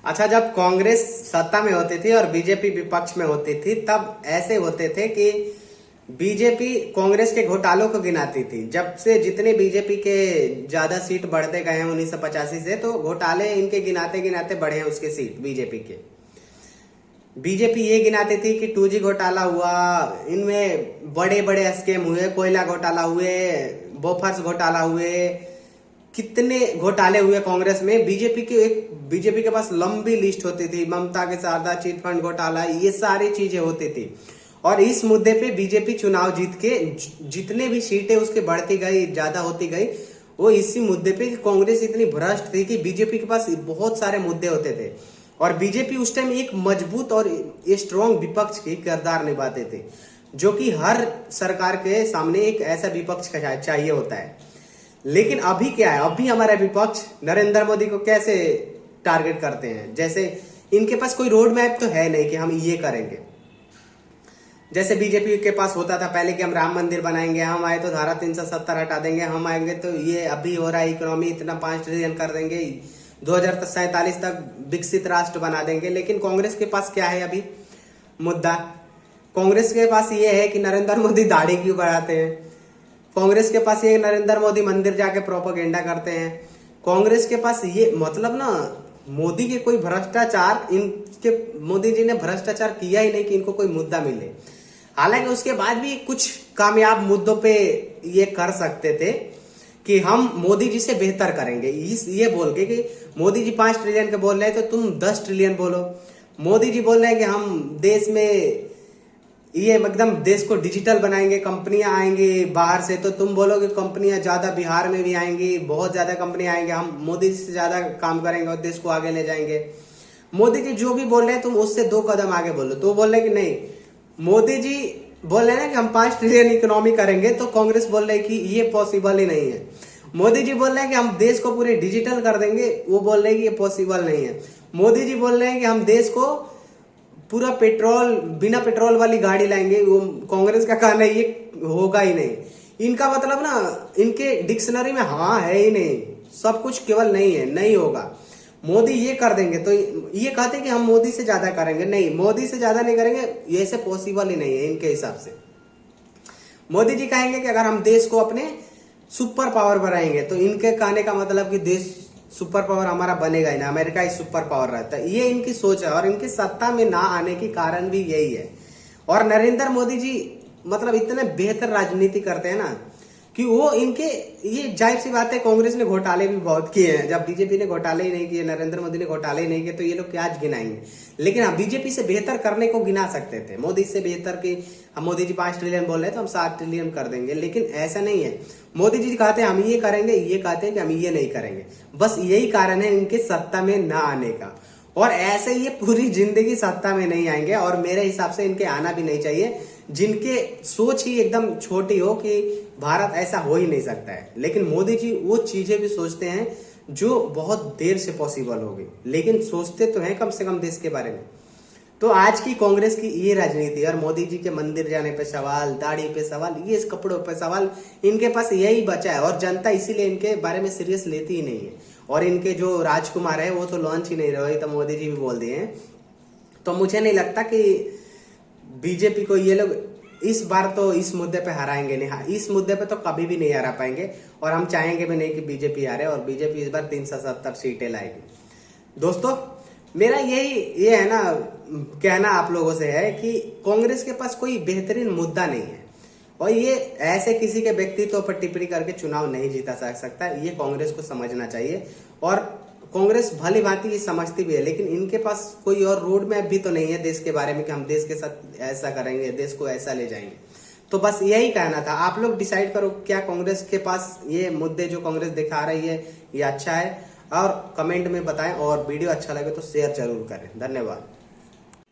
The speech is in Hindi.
अच्छा, जब कांग्रेस सत्ता में होती थी और बीजेपी विपक्ष में होती थी तब ऐसे होते थे कि बीजेपी कांग्रेस के घोटालों को गिनाती थी। जब से जितने बीजेपी के ज्यादा सीट बढ़ते गए हैं 1985 से, तो घोटाले इनके गिनाते गिनाते बढ़े हैं उसके सीट बीजेपी के। बीजेपी ये गिनाती थी कि 2G घोटाला हुआ, इनमें बड़े बड़े स्कैम हुए, कोयला घोटाला हुए, बोफर्स घोटाला हुए, कितने घोटाले हुए कांग्रेस में। बीजेपी के पास लंबी लिस्ट होती थी, ममता के शारदा चिट फंड घोटाला, ये सारी चीजें होती थी। और इस मुद्दे पे बीजेपी चुनाव जीत के जितने भी सीटें उसके बढ़ती गई, ज्यादा होती गई, वो इसी मुद्दे पे कांग्रेस इतनी भ्रष्ट थी कि बीजेपी के पास बहुत सारे मुद्दे होते थे और बीजेपी उस टाइम एक मजबूत और स्ट्रॉन्ग विपक्ष की किरदार निभाते थे, जो कि हर सरकार के सामने एक ऐसा विपक्ष चाहिए होता है। लेकिन अभी क्या है, अभी हमारा विपक्ष नरेंद्र मोदी को कैसे टारगेट करते हैं, जैसे इनके पास कोई रोड मैप तो है नहीं कि हम ये करेंगे। जैसे बीजेपी के पास होता था पहले कि हम राम मंदिर बनाएंगे, हम आए तो धारा 370 हटा देंगे, हम आएंगे तो ये अभी हो रहा है इकोनॉमी इतना 5 ट्रिलियन कर देंगे, 2047 तक विकसित राष्ट्र बना देंगे। लेकिन कांग्रेस के पास क्या है अभी मुद्दा? कांग्रेस के पास ये है कि नरेंद्र मोदी दाढ़ी क्यों बढ़ाते हैं, कांग्रेस के पास ये नरेंद्र मोदी मंदिर जाके प्रोपेगेंडा करते हैं, कांग्रेस के पास ये मतलब ना मोदी के कोई भ्रष्टाचार, इनके मोदी जी ने भ्रष्टाचार किया ही नहीं कि इनको कोई मुद्दा मिले। हालांकि उसके बाद भी कुछ कामयाब मुद्दों पे ये कर सकते थे कि हम मोदी जी से बेहतर करेंगे, ये बोल के कि मोदी जी 5 ट्रिलियन के बोल रहे हैं तो तुम 10 ट्रिलियन बोलो। मोदी जी बोल रहे हैं कि हम देश में ये एकदम देश को डिजिटल बनाएंगे, कंपनियां आएंगी बाहर से, तो तुम बोलोगे कंपनियां ज्यादा बिहार में भी आएंगी, बहुत ज्यादा कंपनियां आएंगी, हम मोदी जी से ज्यादा काम करेंगे और देश को आगे ले जाएंगे। मोदी जी जो भी बोल रहे हैं तुम उससे 2 कदम आगे बोलो, तो बोल रहे कि नहीं। मोदी जी बोल रहे हैं कि हम 5 ट्रिलियन इकोनॉमी करेंगे, तो कांग्रेस बोल रहे कि ये पॉसिबल ही नहीं है। मोदी जी बोल रहे हैं कि हम देश को पूरे डिजिटल कर देंगे, वो बोल रहे हैं कि ये पॉसिबल नहीं है। मोदी जी बोल रहे हैं कि हम देश को पूरा बिना पेट्रोल वाली गाड़ी लाएंगे, वो कांग्रेस का कहना है ये होगा ही नहीं। इनका मतलब ना इनके डिक्शनरी में हाँ है ही नहीं, सब कुछ केवल नहीं है, नहीं होगा। मोदी ये कर देंगे तो ये कहते हैं कि हम मोदी से ज्यादा करेंगे, नहीं, मोदी से ज्यादा नहीं करेंगे, ये से पॉसिबल ही नहीं है इनके हिसाब से। मोदी जी कहेंगे कि अगर हम देश को अपने सुपर पावर बनाएंगे, तो इनके कहने का मतलब कि देश सुपर पावर हमारा बनेगा ही ना, अमेरिका ही सुपर पावर रहता है, ये इनकी सोच है। और इनकी सत्ता में ना आने के कारण भी यही है। और नरेंद्र मोदी जी मतलब इतने बेहतर राजनीति करते हैं ना कि वो इनके, ये जाहिर सी बात है कांग्रेस ने घोटाले भी बहुत किए हैं। जब बीजेपी ने घोटाले ही नहीं किए, नरेंद्र मोदी ने घोटाले ही नहीं किए, तो ये लोग क्या आज गिनाएंगे। लेकिन हाँ, बीजेपी से बेहतर करने को गिना सकते थे, मोदी से बेहतर कि हम मोदी जी 5 ट्रिलियन बोल रहे हैं तो हम 7 ट्रिलियन कर देंगे, लेकिन ऐसा नहीं है। मोदी जी कहते हैं हम ये करेंगे, ये कहते हैं कि हम ये नहीं करेंगे। बस यही कारण है इनके सत्ता में ना आने का। और ऐसे ये पूरी जिंदगी सत्ता में नहीं आएंगे और मेरे हिसाब से इनके आना भी नहीं चाहिए, जिनके सोच ही एकदम छोटी हो कि भारत ऐसा हो ही नहीं सकता है। लेकिन मोदी जी वो चीजें भी सोचते हैं जो बहुत देर से पॉसिबल होगी, लेकिन सोचते तो हैं कम से कम देश के बारे में। तो आज की कांग्रेस की ये राजनीति, और मोदी जी के मंदिर जाने पे सवाल, दाढ़ी पे सवाल, ये कपड़ों पे सवाल, इनके पास यही बचा है। और जनता इसीलिए इनके बारे में सीरियस लेती ही नहीं है। और इनके जो राजकुमार है वो तो लॉन्च ही नहीं रहे, तो मोदी जी भी बोल दिए हैं। तो मुझे नहीं लगता कि बीजेपी को ये लोग इस बार तो इस मुद्दे पे हराएंगे नहीं। हाँ, इस मुद्दे पे तो कभी भी नहीं हरा पाएंगे और हम चाहेंगे भी नहीं कि बीजेपी हारे, और बीजेपी इस बार 370 सीटें लाएगी। दोस्तों, मेरा ये है ना कहना आप लोगों से है कि कांग्रेस के पास कोई बेहतरीन मुद्दा नहीं है और ये ऐसे किसी के व्यक्तित्व पर टिप्पणी करके चुनाव नहीं जीता जा सकता, ये कांग्रेस को समझना चाहिए। और कांग्रेस भली भांति ये समझती भी है, लेकिन इनके पास कोई और रोड मैप भी तो नहीं है देश के बारे में कि हम देश के साथ ऐसा करेंगे, देश को ऐसा ले जाएंगे। तो बस यही कहना था। आप लोग डिसाइड करो, क्या कांग्रेस के पास ये मुद्दे जो कांग्रेस दिखा रही है ये अच्छा है, और कमेंट में बताएं। और वीडियो अच्छा लगे तो शेयर जरूर करें। धन्यवाद।